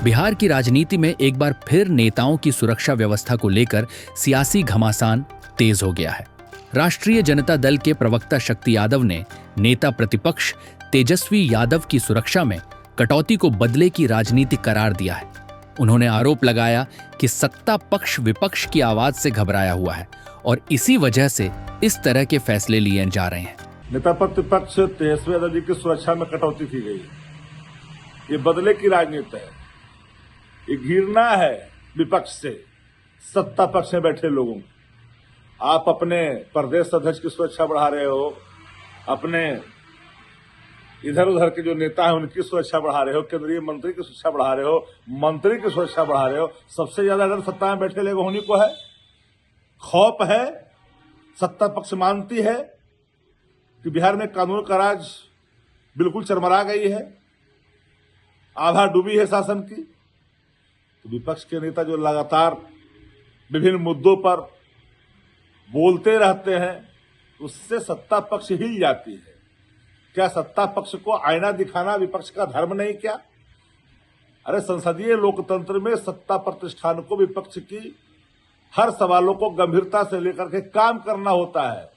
बिहार की राजनीति में एक बार फिर नेताओं की सुरक्षा व्यवस्था को लेकर सियासी घमासान तेज हो गया है। राष्ट्रीय जनता दल के प्रवक्ता शक्ति यादव ने नेता प्रतिपक्ष तेजस्वी यादव की सुरक्षा में कटौती को बदले की राजनीति करार दिया है। उन्होंने आरोप लगाया कि सत्ता पक्ष विपक्ष की आवाज से घबराया हुआ है और इसी वजह से इस तरह के फैसले लिए जा रहे हैं। नेता प्रतिपक्ष तेजस्वी यादव जी की सुरक्षा में कटौती की गई, ये बदले की राजनीति है, ये घृणा है विपक्ष से सत्ता पक्ष में बैठे लोगों को। आप अपने प्रदेश अध्यक्ष की सुरक्षा बढ़ा रहे हो, अपने इधर उधर के जो नेता हैं उनकी सुरक्षा बढ़ा रहे हो, केंद्रीय मंत्री की सुरक्षा बढ़ा रहे हो, मंत्री की सुरक्षा बढ़ा रहे हो। सबसे ज्यादा अगर सत्ता में बैठे लोग उन्हीं को है, खौफ है। सत्ता पक्ष मानती है कि बिहार में कानून का राज बिल्कुल चरमरा गई है, आधा डूबी है शासन की। तो विपक्ष के नेता जो लगातार विभिन्न मुद्दों पर बोलते रहते हैं, उससे सत्ता पक्ष हिल जाती है। क्या सत्ता पक्ष को आईना दिखाना विपक्ष का धर्म नहीं क्या? अरे संसदीय लोकतंत्र में सत्ता प्रतिष्ठान को विपक्ष की हर सवालों को गंभीरता से लेकर के काम करना होता है,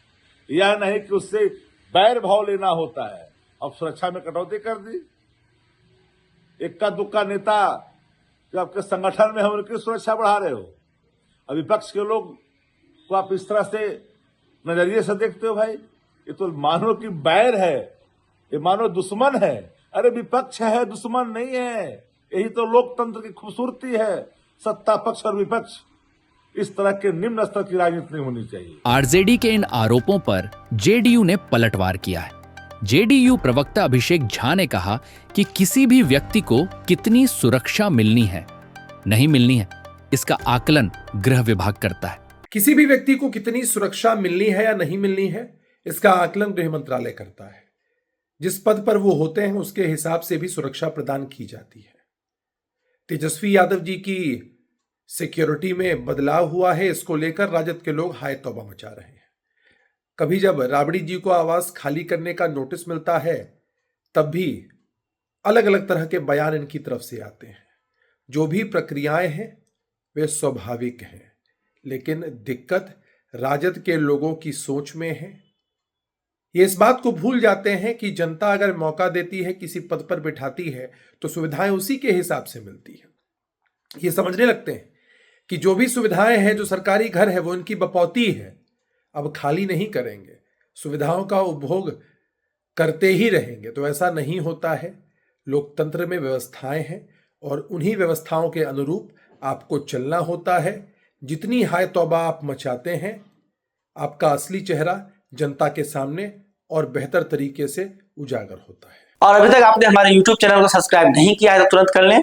यह नहीं कि उससे बैर भाव लेना होता है। अब सुरक्षा में कटौती कर दी। इक्का दुक्का नेता जो आपके संगठन में है उनकी सुरक्षा बढ़ा रहे हो। अब विपक्ष के लोग को आप इस तरह से नजरिए से देखते हो, भाई ये तो मानो कि बैर है, ये मानो दुश्मन है। अरे विपक्ष है, दुश्मन नहीं है। यही तो लोकतंत्र की खूबसूरती है। सत्ता पक्ष और विपक्ष इस तरह के निम्न स्तर की राजनीति नहीं होनी चाहिए। आरजेडी के इन आरोपों पर जेडीयू ने पलटवार किया है। जेडीयू प्रवक्ता अभिषेक झा ने कहा कि किसी भी व्यक्ति को कितनी सुरक्षा मिलनी है, नहीं मिलनी है, इसका आकलन गृह विभाग करता है। किसी भी व्यक्ति को कितनी सुरक्षा मिलनी है या नहीं मिलनी है, इसका आकलन गृह मंत्रालय करता है। जिस पद पर वो होते हैं उसके हिसाब से भी सुरक्षा प्रदान की जाती है। तेजस्वी यादव जी की सिक्योरिटी में बदलाव हुआ है, इसको लेकर राजद के लोग हाय तौबा मचा रहे हैं। कभी जब राबड़ी जी को आवास खाली करने का नोटिस मिलता है, तब भी अलग अलग तरह के बयान इनकी तरफ से आते हैं। जो भी प्रक्रियाएं हैं वे स्वाभाविक हैं, लेकिन दिक्कत राजद के लोगों की सोच में है। ये इस बात को भूल जाते हैं कि जनता अगर मौका देती है, किसी पद पर बिठाती है, तो सुविधाएं उसी के हिसाब से मिलती है। ये समझने लगते हैं कि जो भी सुविधाएं हैं, जो सरकारी घर है, वो इनकी बपौती है, अब खाली नहीं करेंगे, सुविधाओं का उपभोग करते ही रहेंगे। तो ऐसा नहीं होता है। लोकतंत्र में व्यवस्थाएं हैं और उन्हीं व्यवस्थाओं के अनुरूप आपको चलना होता है। जितनी हाय तौबा आप मचाते हैं, आपका असली चेहरा जनता के सामने और बेहतर तरीके से उजागर होता है। और अभी तक आपने हमारे YouTube चैनल को सब्सक्राइब नहीं किया है तो तुरंत कर लें,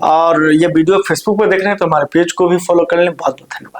और ये वीडियो फेसबुक पर देख रहे हैं तो हमारे पेज को भी फॉलो कर लें। बहुत बहुत धन्यवाद।